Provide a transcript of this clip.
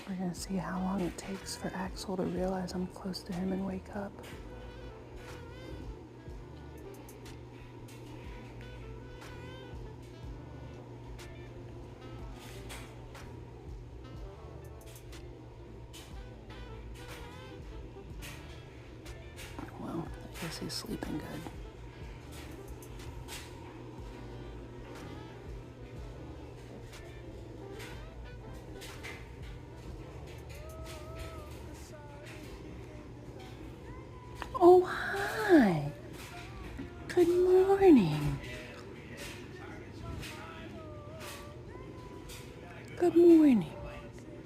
We're going to see how long it takes for Axel to realize I'm close to him and wake up. Well, I guess he's sleeping good. Oh, hi. Good morning. Good morning.